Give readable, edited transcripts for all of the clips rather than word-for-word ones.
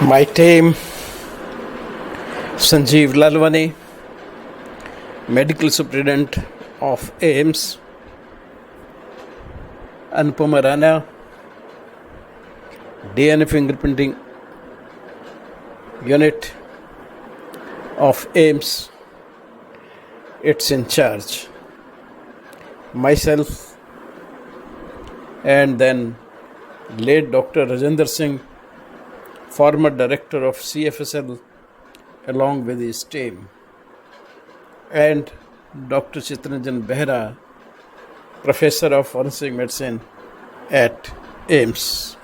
My team, Sanjeev Lalwani, Medical Superintendent of AIMS, Anupama Rana, DNA Fingerprinting Unit of AIMS, it's in charge. Myself, and then late Dr. Rajendra Singh, former director of CFSL, along with his team, and Dr. Chitranjan Behra, professor of forensic medicine at AIMS.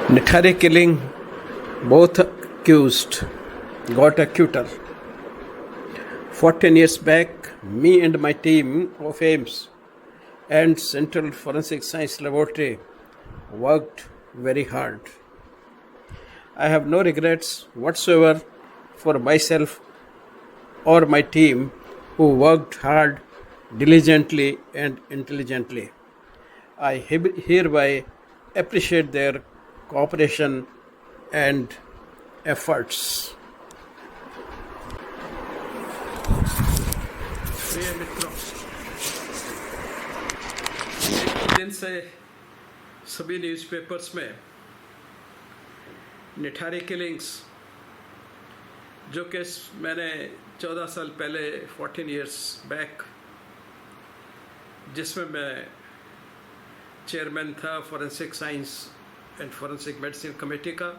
Nithari killing, both accused got acquittal. 14 years back, me and my team of AIMS and Central Forensic Science Laboratory worked very hard. I have no regrets whatsoever for myself or my team who worked hard, diligently and intelligently. I hereby appreciate their cooperation and efforts. प्रिय मित्रों, एक दिन से सभी newspapers में Nithari killings, जो case मैंने 14 साल पहले 14 इयर्स बैक, जिसमें मैं चेयरमैन था forensic science and forensic medicine committee का,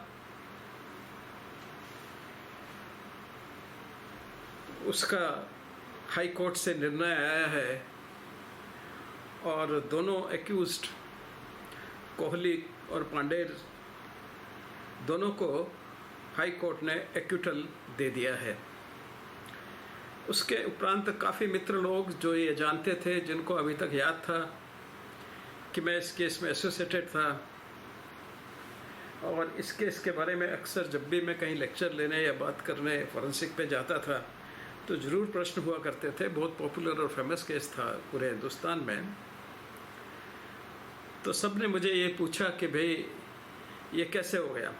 उसका हाई कोर्ट से निर्णय आया है और दोनों एक्यूज्ड कोहली और पांडेर दोनों को हाई कोर्ट ने एक्विटल दे दिया है। उसके उपरांत काफ़ी मित्र लोग जो ये जानते थे, जिनको अभी तक याद था कि मैं इस केस में एसोसिएटेड था और इस केस के बारे में अक्सर जब भी मैं कहीं लेक्चर लेने या बात करने फॉरेंसिक पे जाता था तो ज़रूर प्रश्न हुआ करते थे। बहुत पॉपुलर और फेमस केस था पूरे हिंदुस्तान में। तो सब ने मुझे ये पूछा कि भाई ये कैसे हो गया,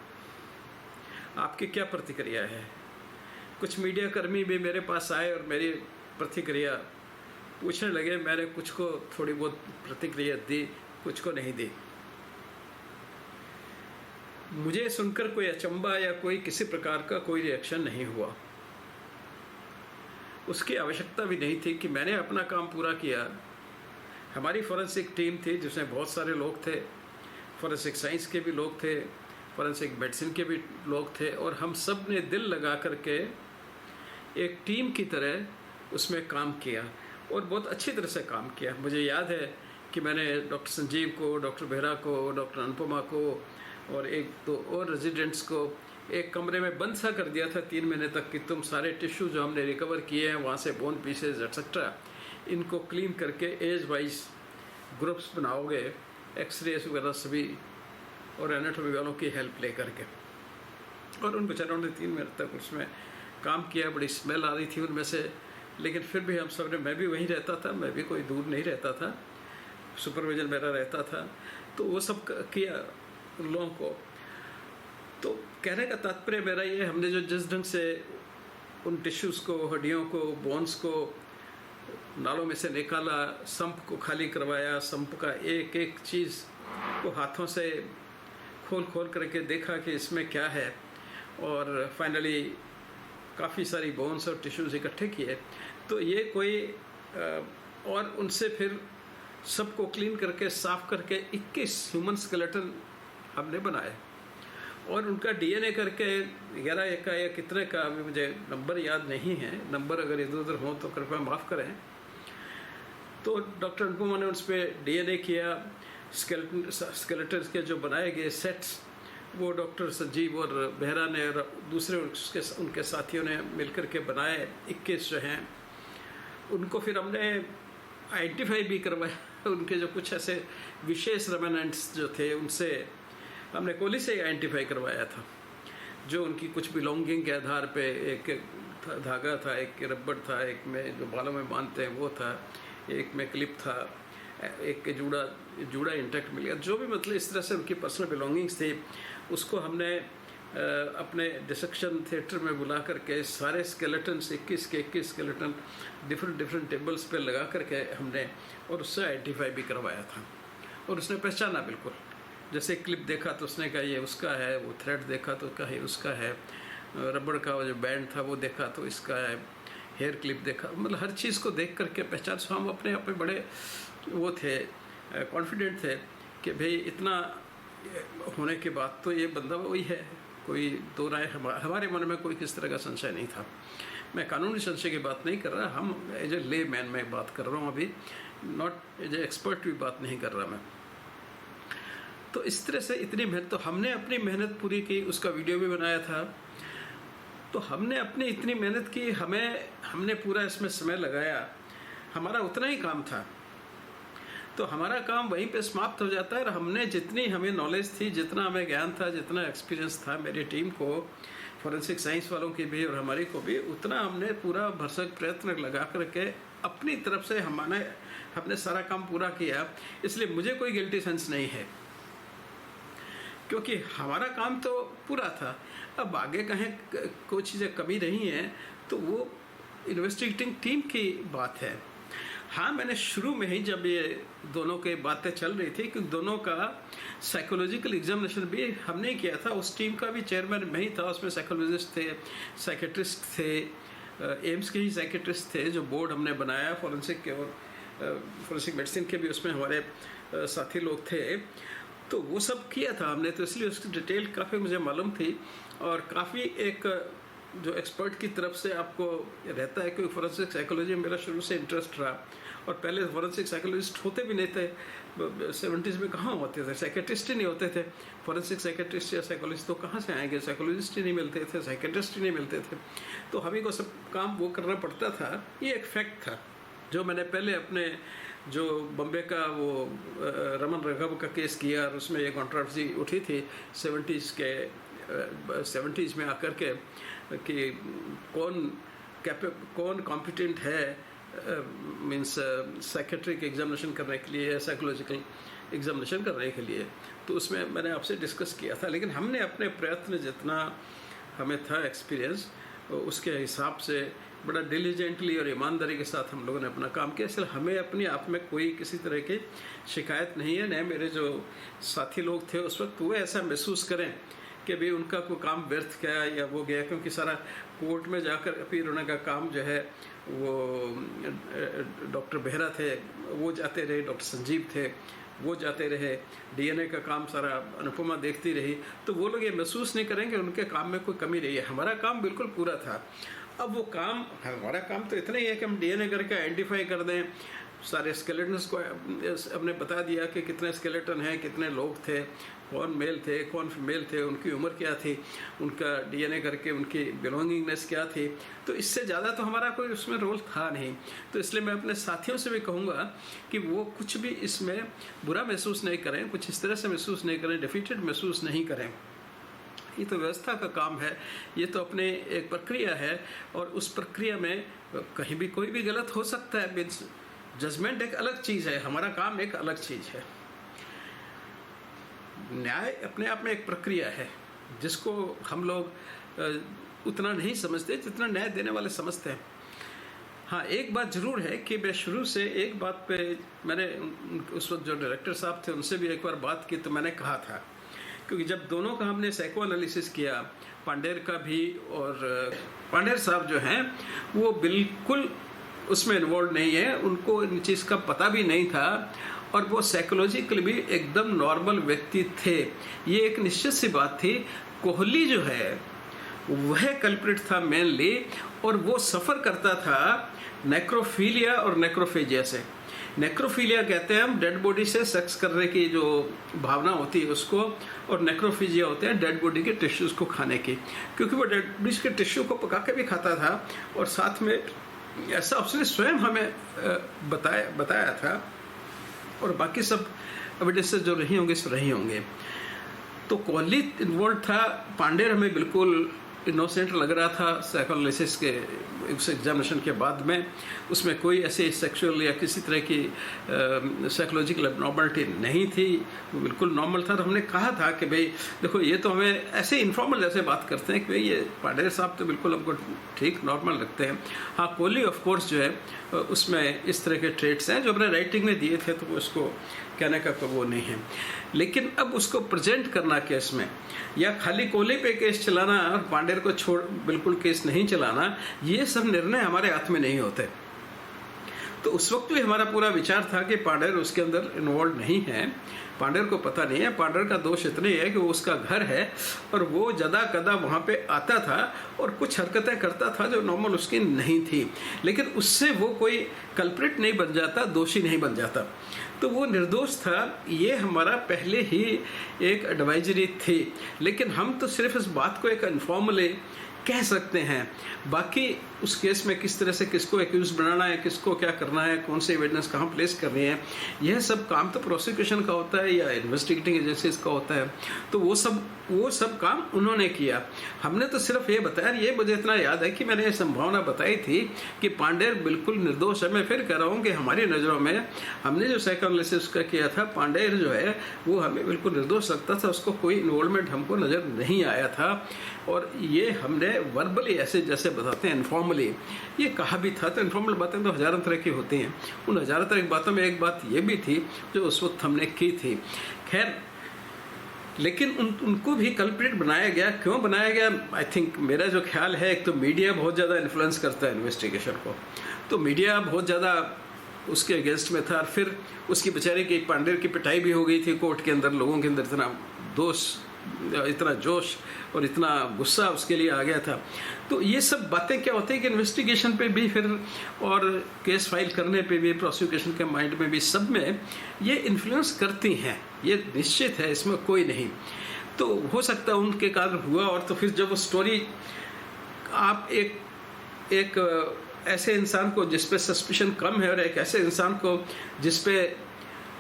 आपकी क्या प्रतिक्रिया है। कुछ मीडिया कर्मी भी मेरे पास आए और मेरी प्रतिक्रिया पूछने लगे। मैंने कुछ को थोड़ी बहुत प्रतिक्रिया दी, कुछ को नहीं दी। मुझे सुनकर कोई अचंभा या कोई किसी प्रकार का कोई रिएक्शन नहीं हुआ। उसकी आवश्यकता भी नहीं थी कि मैंने अपना काम पूरा किया। हमारी फॉरेंसिक टीम थी जिसमें बहुत सारे लोग थे, फॉरेंसिक साइंस के भी लोग थे, फॉरेंसिक मेडिसिन के भी लोग थे, और हम सब ने दिल लगा करके एक टीम की तरह उसमें काम किया और बहुत अच्छी तरह से काम किया। मुझे याद है कि मैंने डॉक्टर संजीव को, डॉक्टर बेहरा को, डॉक्टर अनुपमा को और एक दो और रेजिडेंट्स को एक कमरे में बंद सा कर दिया था 3 महीने तक कि तुम सारे टिश्यू जो हमने रिकवर किए हैं वहाँ से बोन पीसेज एक्सेट्रा, इनको क्लीन करके एज वाइज ग्रुप्स बनाओगे, एक्सरेस वगैरह सभी और एनाटॉमी वालों की हेल्प ले करके। और उन बेचारों ने 3 महीने तक उसमें काम किया। बड़ी स्मेल आ रही थी उनमें से, लेकिन फिर भी हम सब ने, मैं भी वहीं रहता था, मैं भी कोई दूर नहीं रहता था, सुपरविजन मेरा रहता था, तो वो सब किया उन लोगों को। तो कहने का तात्पर्य मेरा ये, हमने जो जिस ढंग से उन टिश्यूज़ को, हड्डियों को, बोन्स को नालों में से निकाला, संप को खाली करवाया, संप का एक एक चीज़ को हाथों से खोल खोल करके देखा कि इसमें क्या है, और फाइनली काफ़ी सारी बोन्स और टिश्यूज़ इकट्ठे किए। तो ये कोई और उनसे फिर सबको क्लीन करके साफ करके 21 ह्यूमन स्केलेटन हमने बनाए और उनका डीएनए करके 11 का या कितने का, अभी मुझे नंबर याद नहीं है, नंबर अगर इधर उधर हो तो कृपया माफ़ करें। तो डॉक्टर अनुपमा ने उस पर डीएनए किया। स्केलेटन के जो बनाए गए सेट्स वो डॉक्टर संजीव और बेहरा ने और दूसरे उनके साथियों ने मिलकर के बनाए। 21 जो हैं उनको फिर हमने आइडेंटिफाई भी करवाया। उनके जो कुछ ऐसे विशेष रेमेनेंट्स जो थे उनसे हमने कोहली से आइडेंटिफाई करवाया था, जो उनकी कुछ बिलोंगिंग के आधार पे, एक धागा था, एक रबड़ था, एक में जो बालों में बांधते हैं वो था, एक में क्लिप था, एक जूड़ा इंटैक्ट मिल गया, जो भी मतलब इस तरह से उनकी पर्सनल बिलोंगिंग्स थी, उसको हमने अपने डिसेक्शन थिएटर में बुला करके सारे स्केलेटन 21 के 21 स्केलेटन डिफरेंट टेबल्स पे लगा करके हमने और उससे आइडेंटिफाई भी करवाया था। और उसने पहचाना बिल्कुल, जैसे क्लिप देखा तो उसने कहा ये उसका है, वो थ्रेड देखा तो कहा ये उसका है, रबड़ का वो जो बैंड था वो देखा तो इसका है, हेयर क्लिप देखा, मतलब हर चीज़ को देख करके पहचान। सो हम अपने आप में बड़े वो थे, कॉन्फिडेंट थे कि भाई इतना होने के बाद तो ये बंदा वही है, कोई दो राय हमारे मन में कोई किस तरह का संशय नहीं था। मैं कानूनी संशय की बात नहीं कर रहा, हम एज ए ले मैन में बात कर रहा हूँ अभी, नॉट एज ए एक्सपर्ट भी बात नहीं कर रहा मैं। तो इस तरह से इतनी मेहनत, तो हमने अपनी मेहनत पूरी की, उसका वीडियो भी बनाया था। तो हमने अपनी इतनी मेहनत की, हमने पूरा इसमें समय लगाया, हमारा उतना ही काम था। तो हमारा काम वहीं पे समाप्त हो जाता है। और हमने जितनी हमें नॉलेज थी, जितना हमें ज्ञान था, जितना एक्सपीरियंस था मेरी टीम को, फॉरेंसिक साइंस वालों की भी और हमारी को भी, उतना हमने पूरा भरसक प्रयत्न लगा करके अपनी तरफ से हमने सारा काम पूरा किया। इसलिए मुझे कोई गिल्टी सेंस नहीं है, क्योंकि हमारा काम तो पूरा था। अब आगे कहीं कोई चीज़ें कमी रही हैं तो वो इन्वेस्टिगेटिंग टीम की बात है। हाँ, मैंने शुरू में ही जब ये दोनों के बातें चल रही थी कि दोनों का साइकोलॉजिकल एग्जामिनेशन भी हमने किया था, उस टीम का भी चेयरमैन मैं ही था। उसमें साइकोलॉजिस्ट थे, साइकेट्रिस्ट थे, एम्स के ही साइकेट्रिस्ट थे जो बोर्ड हमने बनाया, फॉरेंसिक के और फॉरेंसिक मेडिसिन के भी उसमें हमारे साथी लोग थे। तो वो सब किया था हमने, तो इसलिए उसकी डिटेल काफ़ी मुझे मालूम थी। और काफ़ी एक जो एक्सपर्ट की तरफ से आपको रहता है, क्योंकि फॉरेंसिक साइकोलॉजी में मेरा शुरू से इंटरेस्ट रहा। और पहले फॉरेंसिक साइकोलॉजिस्ट होते भी नहीं थे, 70s में कहाँ होते थे, साइकेट्रिस्ट ही नहीं होते थे। फॉरेंसिक साइकेट्रिस्ट या साइकोलॉजिस्ट तो कहाँ से आएंगे, साइकोलॉजिस्ट ही नहीं मिलते थे, साइकेट्रिस्ट ही नहीं मिलते थे। तो हमें को सब काम वो करना पड़ता था। ये एक फैक्ट था जो मैंने पहले अपने जो बम्बे का वो रमन राघव का केस किया, और उसमें ये कंट्रोवर्सी उठी थी 70s में आकर के कि कौन कॉम्पिटेंट है मीन्स साइकेट्रिक एग्जामिनेशन करने के लिए, साइकोलॉजिकल एग्जामिनेशन करने के लिए। तो उसमें मैंने आपसे डिस्कस किया था। लेकिन हमने अपने प्रयत्न जितना हमें था एक्सपीरियंस, उसके हिसाब से बड़ा डिलीजेंटली और ईमानदारी के साथ हम लोगों ने अपना काम किया। इसलिए हमें अपने आप में कोई किसी तरह की शिकायत नहीं है। न मेरे जो साथी लोग थे उस वक्त वो ऐसा महसूस करें कि भाई उनका कोई काम व्यर्थ गया या वो गया, क्योंकि सारा कोर्ट में जाकर फिर उनका काम जो है वो डॉक्टर बेहरा थे वो जाते रहे, डॉक्टर संजीव थे वो जाते रहे, डीएनए का काम सारा अनुपमा देखती रही। तो वो लोग ये महसूस नहीं करेंगे उनके काम में कोई कमी रही है। हमारा काम बिल्कुल पूरा था। अब वो काम, हमारा काम तो इतना ही है कि हम डीएनए करके आइडेंटिफाई कर दें, सारे स्केलेटन्स को हमने बता दिया कि कितने स्केलेटन हैं, कितने लोग थे, कौन मेल थे, कौन फीमेल थे, उनकी उम्र क्या थी, उनका डीएनए करके उनकी बिलोंगिंगनेस क्या थी। तो इससे ज़्यादा तो हमारा कोई उसमें रोल था नहीं। तो इसलिए मैं अपने साथियों से भी कहूँगा कि वो कुछ भी इसमें बुरा महसूस नहीं करें, कुछ इस तरह से महसूस नहीं करें, डिफीटेड महसूस नहीं करें। ये तो व्यवस्था का काम है, ये तो अपने एक प्रक्रिया है, और उस प्रक्रिया में कहीं भी कोई भी गलत हो सकता है। मीन्स जजमेंट एक अलग चीज़ है, हमारा काम एक अलग चीज़ है। न्याय अपने आप में एक प्रक्रिया है जिसको हम लोग उतना नहीं समझते जितना न्याय देने वाले समझते हैं। हाँ, एक बात ज़रूर है कि मैं शुरू से एक बात पे मैंने उस वक्त जो डायरेक्टर साहब थे उनसे भी एक बार बात की, तो मैंने कहा था, क्योंकि जब दोनों का हमने साइको एनालिसिस किया, पांडेर का भी, और पांडेर साहब जो हैं वो बिल्कुल उसमें इन्वॉल्व नहीं है, उनको इन चीज़ का पता भी नहीं था, और वो साइकोलॉजिकली भी एकदम नॉर्मल व्यक्ति थे। ये एक निश्चित सी बात थी। कोहली जो है वह कल्प्रिट था मेनली, और वो सफ़र करता था नेक्रोफीलिया और नेक्रोफेजिया से। नेक्रोफीलिया कहते हैं हम डेड बॉडी से सेक्स करने की जो भावना होती है उसको, और नेक्रोफेजिया होते हैं डेड बॉडी के टिश्यूज़ को खाने की, क्योंकि वो डेड बॉडी के टिश्यू को पका के भी खाता था, और साथ में ऐसा उसने स्वयं हमें बताया था, और बाकी सब एविडेंसेस जो रही होंगे सो रही होंगे। तो कोहली इन्वॉल्व था, पांडेर हमें बिल्कुल इनोसेंट लग रहा था साइकोएनालिसिस के उस एग्जामिनेशन के बाद में। उसमें कोई ऐसे सेक्सुअल या किसी तरह की साइकोलॉजिकल एबनॉर्मलिटी नहीं थी, वो बिल्कुल नॉर्मल था। तो हमने कहा था कि भाई देखो ये तो हमें ऐसे इनफॉर्मल जैसे बात करते हैं कि भाई ये पांडेय साहब तो बिल्कुल हमको ठीक नॉर्मल लगते हैं। हाँ, कोहली ऑफ कोर्स जो है उसमें इस तरह के ट्रेट्स हैं जो अपने राइटिंग में दिए थे, तो उसको कहने का वो नहीं है। लेकिन अब उसको प्रेजेंट करना केस में, या खाली कोहली पे केस चलाना और पांडेय को छोड़ बिल्कुल केस नहीं चलाना, ये सब निर्णय हमारे हाथ में नहीं होते। तो उस वक्त भी हमारा पूरा विचार था कि पांडेय उसके अंदर इन्वॉल्व नहीं है, पांडेय को पता नहीं है। पांडेय का दोष इतना ही है कि वो उसका घर है और वो जदा कदा वहाँ पे आता था और कुछ हरकतें करता था जो नॉर्मल उसकी नहीं थी, लेकिन उससे वो कोई कल्प्रिट नहीं बन जाता, दोषी नहीं बन जाता। तो वो निर्दोष था, ये हमारा पहले ही एक एडवाइजरी थी। लेकिन हम तो सिर्फ इस बात को एक इनफॉर्मली कह सकते हैं, बाकी उस केस में किस तरह से किसको एक्यूज बनाना है, किसको क्या करना है, कौन से एविडेंस कहाँ प्लेस करनी है, यह सब काम तो प्रोसिक्यूशन का होता है या इन्वेस्टिगेटिंग एजेंसीज का होता है। तो वो सब काम उन्होंने किया। हमने तो सिर्फ ये बताया। ये मुझे इतना याद है कि मैंने ये संभावना बताई थी कि पांडेय बिल्कुल निर्दोष है। मैं फिर कह रहा हूँ कि हमारी नज़रों में हमने जो साइकोएनालिसिस का किया था, पांडेय जो है वो हमें बिल्कुल निर्दोष लगता था, उसको कोई इन्वॉल्वमेंट हमको नज़र नहीं आया था। और ये हमने वर्बली ऐसे जैसे बताते हैं इनफॉर्मली ये कहा भी था। तो इनफॉर्मल बातें तो हज़ारों तरह की होती हैं। उन हज़ारों तरह की बातों में एक बात ये भी थी जो उस वक्त हमने की थी। खैर, लेकिन उनको भी कल्प्रिट बनाया गया। क्यों बनाया गया? आई थिंक मेरा जो ख्याल है, एक तो मीडिया बहुत ज़्यादा इन्फ्लुएंस करता है इन्वेस्टिगेशन को, तो मीडिया बहुत ज़्यादा उसके अगेंस्ट में था। फिर उसकी बेचारे की पांडेय की पिटाई भी हो गई थी कोर्ट के अंदर। लोगों के अंदर इतना जोश और इतना गुस्सा उसके लिए आ गया था। तो ये सब बातें क्या होती है कि इन्वेस्टिगेशन पे भी फिर और केस फाइल करने पे भी, प्रोसिक्यूशन के माइंड में भी, सब में ये इन्फ्लुएंस करती हैं, ये निश्चित है, इसमें कोई नहीं। तो हो सकता है उनके कारण हुआ। और तो फिर जब वो स्टोरी आप एक ऐसे इंसान को जिस पे सस्पिशन कम है और एक ऐसे इंसान को जिस पे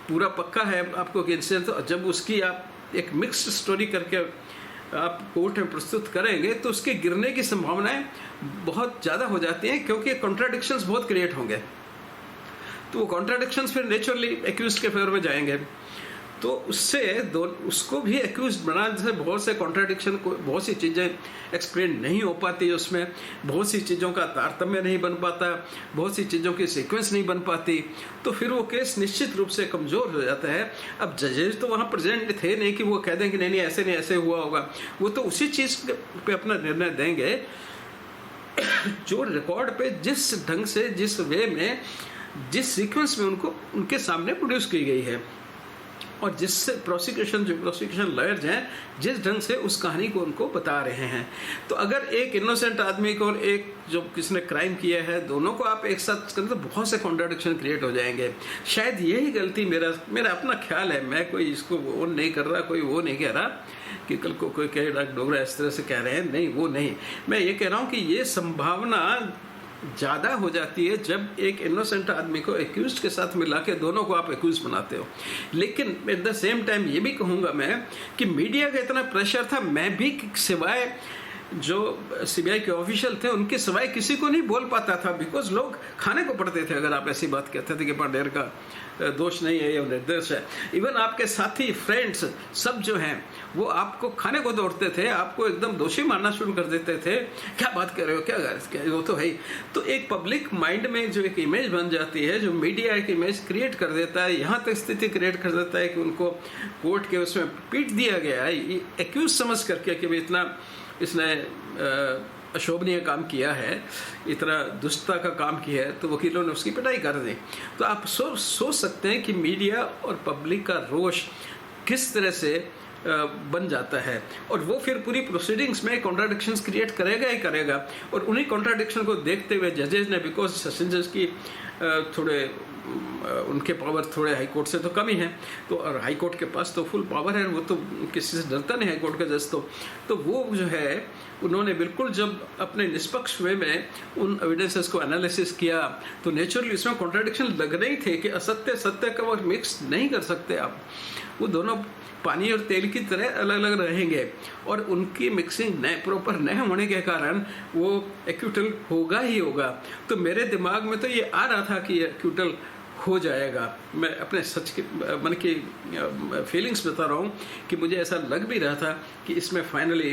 पूरा पक्का है आपको कि इंसिडेंट, तो जब उसकी आप एक मिक्स्ड स्टोरी करके आप कोर्ट में प्रस्तुत करेंगे तो उसके गिरने की संभावनाएं बहुत ज़्यादा हो जाती हैं, क्योंकि कॉन्ट्राडिक्शंस बहुत क्रिएट होंगे। तो वो कॉन्ट्राडिक्शंस फिर नेचुरली एक्यूज के फेवर में जाएंगे। तो उसको भी एक्यूज बनाने से बहुत से कॉन्ट्राडिक्शन को, बहुत सी चीज़ें एक्सप्लेन नहीं हो पाती उसमें, बहुत सी चीज़ों का तारतम्य नहीं बन पाता, बहुत सी चीज़ों की सीक्वेंस नहीं बन पाती। तो फिर वो केस निश्चित रूप से कमज़ोर हो जाता है। अब जजेस तो वहाँ प्रेजेंट थे नहीं कि वो कह दें कि नहीं ऐसे हुआ होगा। वो तो उसी चीज़ पे अपना निर्णय देंगे जो रिकॉर्ड पे जिस ढंग से, जिस वे में, जिस सीक्वेंस में उनके सामने प्रोड्यूस की गई है, और जिससे प्रोसिक्यूशन लॉयर्स हैं जिस ढंग से उस कहानी को उनको बता रहे हैं। तो अगर एक इनोसेंट आदमी को और एक जो किसने क्राइम किया है, दोनों को आप एक साथ करें तो बहुत से कॉन्ट्राडिक्शन क्रिएट हो जाएंगे। शायद यही गलती मेरा अपना ख्याल है। मैं कोई इसको वो नहीं कर रहा, कोई वो नहीं कह रहा कि कल को कोई कहे डॉक्टर डोगरा इस तरह से कह रहे हैं, नहीं, वो नहीं। मैं ये कह रहा हूँ कि ये संभावना ज़्यादा हो जाती है जब एक इनोसेंट आदमी को एक्यूज्ड के साथ मिला के दोनों को आप एक्यूज बनाते हो। लेकिन एट द सेम टाइम ये भी कहूँगा मैं कि मीडिया का इतना प्रेशर था, मैं भी सिवाय जो सीबीआई के ऑफिशियल थे उनके सिवाय किसी को नहीं बोल पाता था, बिकॉज लोग खाने को पड़ते थे अगर आप ऐसी बात कहते थे कि पांडेय का दोष नहीं है या निर्दोष है। इवन आपके साथी, फ्रेंड्स, सब जो हैं वो आपको खाने को दौड़ते थे, आपको एकदम दोषी मानना शुरू कर देते थे। क्या बात कर रहे हो, क्या वो तो है ही। तो एक पब्लिक माइंड में जो एक इमेज बन जाती है, जो मीडिया एक इमेज क्रिएट कर देता है, यहाँ तक स्थिति क्रिएट कर देता है कि उनको कोर्ट के उसमें पीट दिया गया है एक्यूज समझ करके कि इतना इसने अशोभनीय काम किया है, इतना दुष्टता का काम किया है, तो वकीलों ने उसकी पिटाई कर दी। तो आप सोच सकते हैं कि मीडिया और पब्लिक का रोष किस तरह से बन जाता है, और वो फिर पूरी प्रोसीडिंग्स में कॉन्ट्राडिक्शंस क्रिएट करेगा ही करेगा। और उन्हीं कॉन्ट्राडिक्शन को देखते हुए जजेस ने, बिकॉज सेशन जज की थोड़े उनके पावर थोड़े हाई कोर्ट से तो कम ही हैं, तो और हाई कोर्ट के पास तो फुल पावर है, वो तो किसी से डरता नहीं हाई कोर्ट का जज। तो वो जो है उन्होंने बिल्कुल जब अपने निष्पक्ष वे में उन एविडेंसेस को एनालिसिस किया तो नेचुरली इसमें कॉन्ट्राडिक्शन लग रही थे कि असत्य सत्य का वो मिक्स नहीं कर सकते आप, वो दोनों पानी और तेल की तरह अलग अलग रहेंगे, और उनकी मिक्सिंग प्रॉपर न होने के कारण वो एक्यूटल होगा ही होगा। तो मेरे दिमाग में तो ये आ रहा था कि ये एक्यूटल हो जाएगा, मैं अपने सच के मन की फीलिंग्स बता रहा हूँ कि मुझे ऐसा लग भी रहा था कि इसमें फाइनली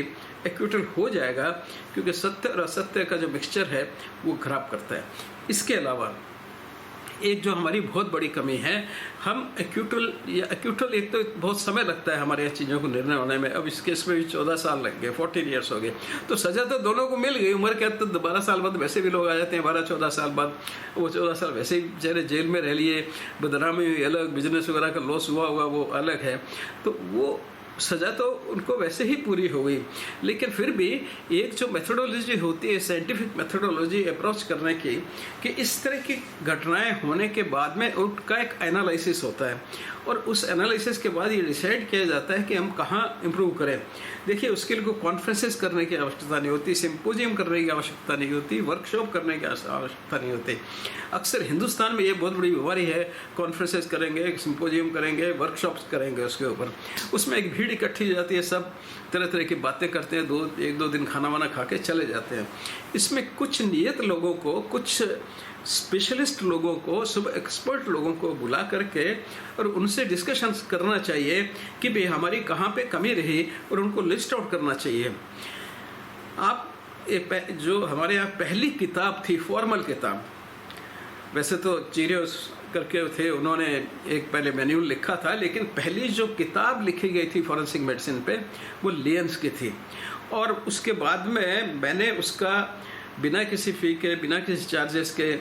एक्यूटल हो जाएगा, क्योंकि सत्य और असत्य का जो मिक्सचर है वो खराब करता है। इसके अलावा एक जो हमारी बहुत बड़ी कमी है, हम एक्यूटल एक तो बहुत समय लगता है हमारे चीज़ों को निर्णय होने में। अब इस केस में भी 14 साल लग गए, 14 ईयर्स हो गए, तो सज़ा तो दोनों को मिल गई। उम्र क्या, तो 12 साल बाद वैसे भी लोग आ जाते हैं, 12-14 साल बाद। वो 14 साल वैसे ही बेचारे जेल में रह लिए, बदनामी हुई अलग, बिजनेस वगैरह का लॉस हुआ वो अलग है, तो वो सज़ा तो उनको वैसे ही पूरी हो गई। लेकिन फिर भी एक जो मेथोडोलॉजी होती है, साइंटिफिक मेथोडोलॉजी अप्रोच करने की, कि इस तरह की घटनाएं होने के बाद में उनका एक एनालिसिस होता है, और उस एनालिसिस के बाद ये डिसाइड किया जाता है कि हम कहाँ इम्प्रूव करें। देखिए, उसके लिए कॉन्फ्रेंसेस करने की आवश्यकता नहीं होती, सिंपोजियम करने की आवश्यकता नहीं होती, वर्कशॉप करने की आवश्यकता नहीं होती। अक्सर हिंदुस्तान में ये बहुत बड़ी बीमारी है, कॉन्फ्रेंसेस करेंगे, सिंपोजियम करेंगे, वर्कशॉप्स करेंगे, उसके ऊपर उसमें एक भीड़ इकट्ठी हो जाती है, सब तरह तरह की बातें करते हैं, एक दो दिन खाना वाना खा के चले जाते हैं। इसमें कुछ नियत लोगों को, कुछ स्पेशलिस्ट लोगों को, सब एक्सपर्ट लोगों को बुला करके और उनसे डिस्कशंस करना चाहिए कि भाई हमारी कहाँ पे कमी रही, और उनको लिस्ट आउट करना चाहिए। आप जो हमारे यहाँ पहली किताब थी, फॉर्मल किताब, वैसे तो चीरियोस करके थे, उन्होंने एक पहले मैन्यूल लिखा था, लेकिन पहली जो किताब लिखी गई थी फॉरेंसिक मेडिसिन पे वो लियंस की थी। और उसके बाद में मैंने उसका बिना किसी फ़ी के, बिना किसी चार्जेस के,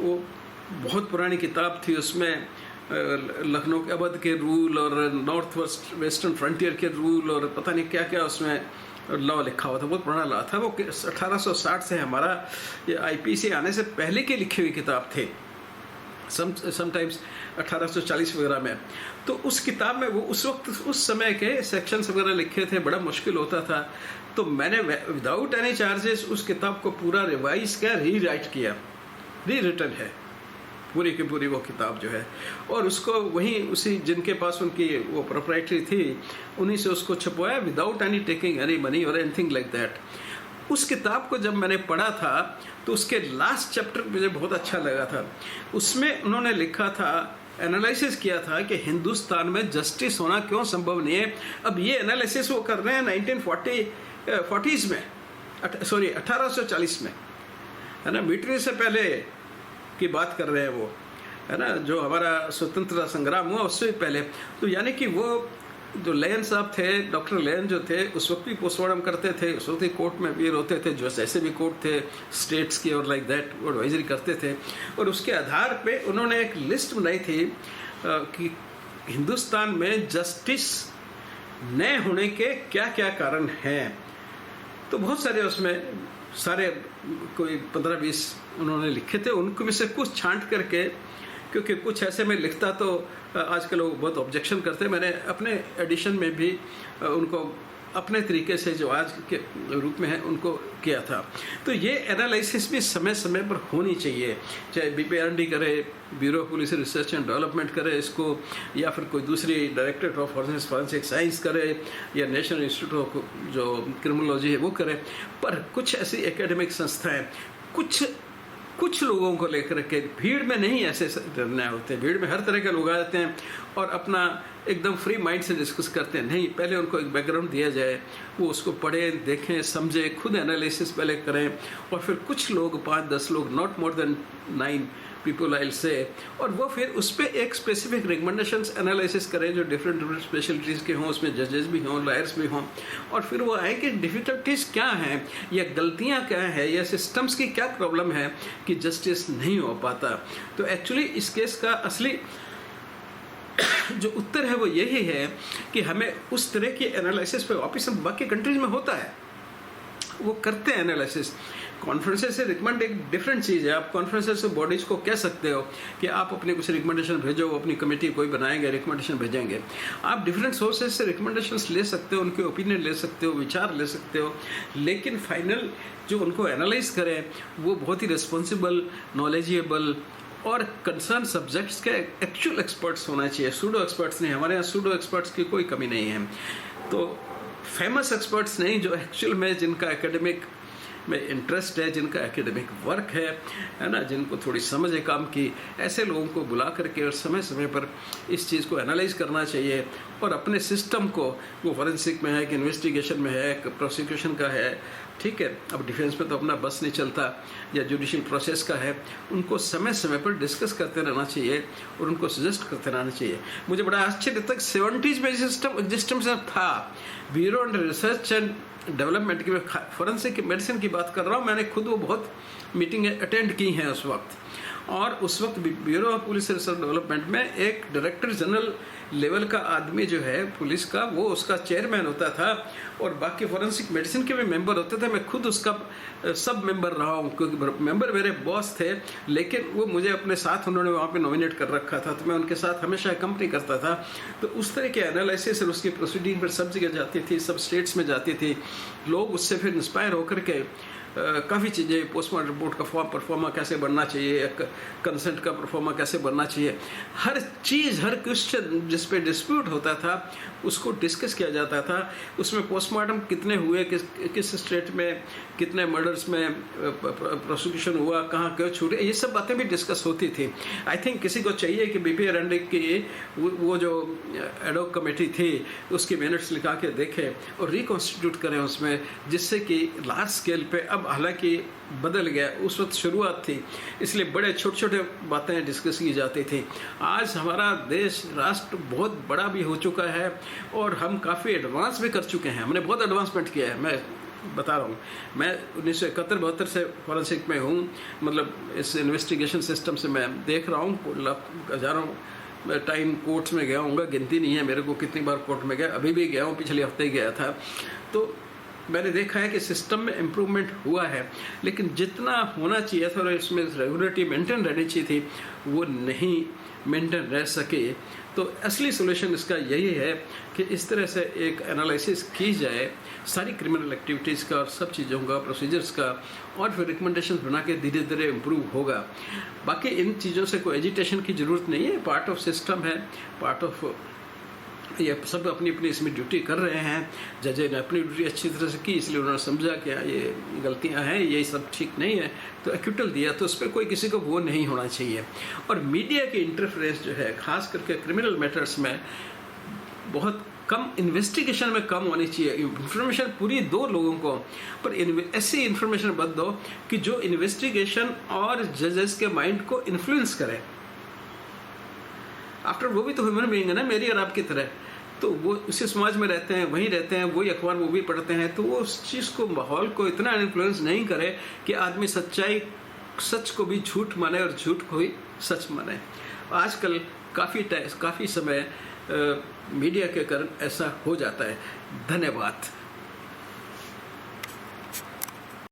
वो बहुत पुरानी किताब थी, उसमें लखनऊ के अवध के रूल और नॉर्थ वेस्टर्न फ्रंटियर के रूल और पता नहीं क्या क्या उसमें लॉ लिखा हुआ था, बहुत पुराना लॉ था वो। 1860 से हमारा ये आईपीसी आने से पहले की लिखी हुई किताब थी, समटाइम्स 1840 वगैरह में। तो उस किताब में वो उस वक्त उस समय के सेक्शंस वगैरह लिखे थे, बड़ा मुश्किल होता था। तो मैंने विदाउट एनी चार्जेस उस किताब को पूरा रिवाइज किया, री राइट किया, री रिटन है पूरी की पूरी वो किताब जो है, और उसको वहीं उसी जिनके पास उनकी वो प्रोप्राइटरी थी, उन्हीं से उसको छपवाया, without any taking any money और एनीथिंग लाइक दैट। उस किताब को जब मैंने पढ़ा था तो उसके लास्ट चैप्टर मुझे बहुत अच्छा लगा था। उसमें उन्होंने लिखा था, एनालिसिस किया था कि हिंदुस्तान में जस्टिस होना क्यों संभव नहीं है। अब ये एनालिसिस वो कर रहे हैं 1940s में, 1840 में, है ना, मिलिट्री से पहले की बात कर रहे हैं वो, है ना, जो हमारा स्वतंत्रता संग्राम हुआ उससे पहले। तो यानी कि वो जो लेन साहब थे, डॉक्टर लेन जो थे, उस वक्त भी पोस्टमार्टम करते थे, उस वक्त ही कोर्ट में भी रोते थे, जो ऐसे भी कोर्ट थे स्टेट्स की और लाइक दैट, वो एडवाइजरी करते थे। और उसके आधार पे उन्होंने एक लिस्ट बनाई थी कि हिंदुस्तान में जस्टिस न होने के क्या क्या कारण हैं। तो बहुत सारे उसमें सारे कोई 15-20 उन्होंने लिखे थे, उनको में से कुछ छांट करके, क्योंकि कुछ ऐसे में लिखता तो आजकल लोग बहुत ऑब्जेक्शन करते हैं, मैंने अपने एडिशन में भी उनको अपने तरीके से जो आज के रूप में है उनको किया था। तो ये एनालिसिस भी समय समय पर होनी चाहिए, चाहे BPRD करे, bureau of police research and development करे इसको, या फिर कोई दूसरी डायरेक्टरेट ऑफ फॉरेंसिक साइंस करे, या नेशनल इंस्टीट्यूट ऑफ जो क्रिमिनोलॉजी है वो करे। पर कुछ ऐसी एकेडमिक संस्थाएं कुछ लोगों को लेकर के, भीड़ में नहीं ऐसे निर्णय होते, भीड़ में हर तरह के लोग आ जाते हैं और अपना एकदम फ्री माइंड से डिस्कस करते हैं। नहीं, पहले उनको एक बैकग्राउंड दिया जाए, वो उसको पढ़ें, देखें, समझें, खुद एनालिसिस पहले करें, और फिर कुछ लोग 5-10 लोग, not more than 9 people I से, और वो फिर उस पर एक स्पेसिफिक रिकमेंडेशंस एनालिसिस करें जो डिफरेंट स्पेशलिटीज़ के हों, उसमें जजेस भी हों, लॉयर्स भी हों, और फिर वो आए कि डिफ़िकल्टीज़ क्या हैं, या गलतियां क्या हैं, या सिस्टम्स की क्या प्रॉब्लम है कि जस्टिस नहीं हो पाता। तो एक्चुअली इस केस का असली जो उत्तर है वो यही है कि हमें उस तरह की एनालिसिस पे वापस, बाकी कंट्रीज में होता है, वो करते हैं एनालिसिस, कॉन्फ्रेंसेस से रिकमेंड एक डिफरेंट चीज़ है। आप कॉन्फ्रेंसेस से बॉडीज को कह सकते हो कि आप अपने कुछ रिकमेंडेशन भेजो, अपनी कमेटी कोई बनाएंगे, रिकमेंडेशन भेजेंगे। आप डिफरेंट सोर्सेज से रिकमेंडेशंस ले सकते हो, उनके ओपिनियन ले सकते हो, विचार ले सकते हो, लेकिन फाइनल जो उनको एनालाइज करें वो बहुत ही रिस्पॉन्सिबल, नॉलेजेबल और कंसर्न सब्जेक्ट्स के एक्चुअल एक्सपर्ट्स होना चाहिए। सूडो एक्सपर्ट्स नहीं, हमारे यहाँ सूडो एक्सपर्ट्स की कोई कमी नहीं है। तो फेमस एक्सपर्ट्स नहीं, जो एक्चुअल में जिनका एकेडमिक में इंटरेस्ट है, जिनका एकेडमिक वर्क है ना, जिनको थोड़ी समझ है काम की, ऐसे लोगों को बुला करके और समय समय पर इस चीज़ को एनालाइज करना चाहिए और अपने सिस्टम को, वो फॉरेंसिक में है कि इन्वेस्टिगेशन में है, प्रोसिक्यूशन का है, ठीक है, अब डिफेंस में तो अपना बस नहीं चलता, या जुडिशियल प्रोसेस का है, उनको समय समय पर डिस्कस करते रहना चाहिए और उनको सजेस्ट करते रहना चाहिए। मुझे बड़ा आश्चर्य तक 70s में सिस्टम एग्जिस्टेंस था। Bureau and research and development की, फॉरेंसिक मेडिसिन की बात कर रहा हूँ, मैंने खुद वो बहुत मीटिंग अटेंड की हैं उस वक्त, और उस वक्त bureau of police research development में एक डायरेक्टर जनरल लेवल का आदमी जो है पुलिस का, वो उसका चेयरमैन होता था और बाकी फॉरेंसिक मेडिसिन के भी मेंबर होते थे। मैं खुद उसका सब मेंबर रहा हूँ, क्योंकि मेंबर मेरे बॉस थे, लेकिन वो मुझे अपने साथ उन्होंने वहाँ पे नॉमिनेट कर रखा था, तो मैं उनके साथ हमेशा कंपनी करता था। तो उस तरह के एनालिसिस और उसकी प्रोसीडिंग पर सब जगह जाती थी, सब स्टेट्स में जाती थी, लोग उससे फिर इंस्पायर होकर के काफ़ी चीज़ें, पोस्टमार्टम रिपोर्ट का परफॉर्मा कैसे बनना चाहिए, कंसेंट का परफॉर्मा कैसे बनना चाहिए, हर चीज़, हर क्वेश्चन जिस पे डिस्प्यूट होता था उसको डिस्कस किया जाता था। उसमें पोस्टमार्टम कितने हुए, किस स्टेट में कितने मर्डर्स में प्रोसिक्यूशन हुआ, कहाँ क्यों छूटे, ये सब बातें भी डिस्कस होती थी। आई थिंक किसी को चाहिए कि बीपी अरंडे की वो जो एडॉक कमेटी थी उसकी मिनट्स लिखा के देखें और रिकॉन्स्टिट्यूट करें उसमें, जिससे कि लार्ज स्केल पे, अब हालांकि बदल गया, उस वक्त शुरुआत थी इसलिए बड़े छोटे छोटे बातें डिस्कस की जाती थी। आज हमारा देश, राष्ट्र बहुत बड़ा भी हो चुका है और हम काफ़ी एडवांस भी कर चुके हैं, हमने बहुत एडवांसमेंट किया है। मैं बता रहा हूँ, मैं 1971-72 से फॉरेंसिक में हूँ, मतलब इस इन्वेस्टिगेशन सिस्टम से मैं देख रहा हूँ, हज़ारों टाइम कोर्ट्स में गया हूँ, गिनती नहीं है मेरे को कितनी बार कोर्ट में गया, अभी भी गया हूँ, पिछले हफ्ते गया था। तो मैंने देखा है कि सिस्टम में इम्प्रूवमेंट हुआ है, लेकिन जितना होना चाहिए था और इसमें रेगुलेटरी मेंटेन रहनी चाहिए थी वो नहीं मेंटेन रह सके। तो असली सोल्यूशन इसका यही है कि इस तरह से एक एनालिसिस की जाए सारी क्रिमिनल एक्टिविटीज़ का और सब चीज़ों का, प्रोसीजर्स का, और फिर रिकमेंडेशन बना के धीरे धीरे इम्प्रूव होगा। बाकी इन चीज़ों से कोई एजिटेशन की ज़रूरत नहीं है, पार्ट ऑफ सिस्टम है, पार्ट ऑफ, ये सब अपनी अपनी इसमें ड्यूटी कर रहे हैं। जज ने अपनी ड्यूटी अच्छी तरह से की, इसलिए उन्होंने समझा कि ये गलतियां हैं, ये सब ठीक नहीं है, तो एक्यूटल दिया, तो उस पर कोई किसी को वो नहीं होना चाहिए। और मीडिया की इंटरफेरेंस जो है खास करके क्रिमिनल मैटर्स में बहुत कम, इन्वेस्टिगेशन में कम होनी चाहिए। इन्फॉर्मेशन पूरी दो लोगों को, पर ऐसी इन्फॉर्मेशन मत दो कि जो इन्वेस्टिगेशन और जजेस के माइंड को इन्फ्लुएंस करे। आफ्टर वो भी तो ह्यूमन बीइंग है ना, मेरी और आपकी तरह, तो वो उसी समाज में रहते हैं, वहीं रहते हैं, वही अखबार वो भी पढ़ते हैं, तो वो उस चीज़ को, माहौल को इतना इन्फ्लुएंस नहीं करे कि आदमी सच को भी झूठ माने और झूठ को ही सच माने। आजकल काफ़ी समय मीडिया के कारण ऐसा हो जाता है। धन्यवाद।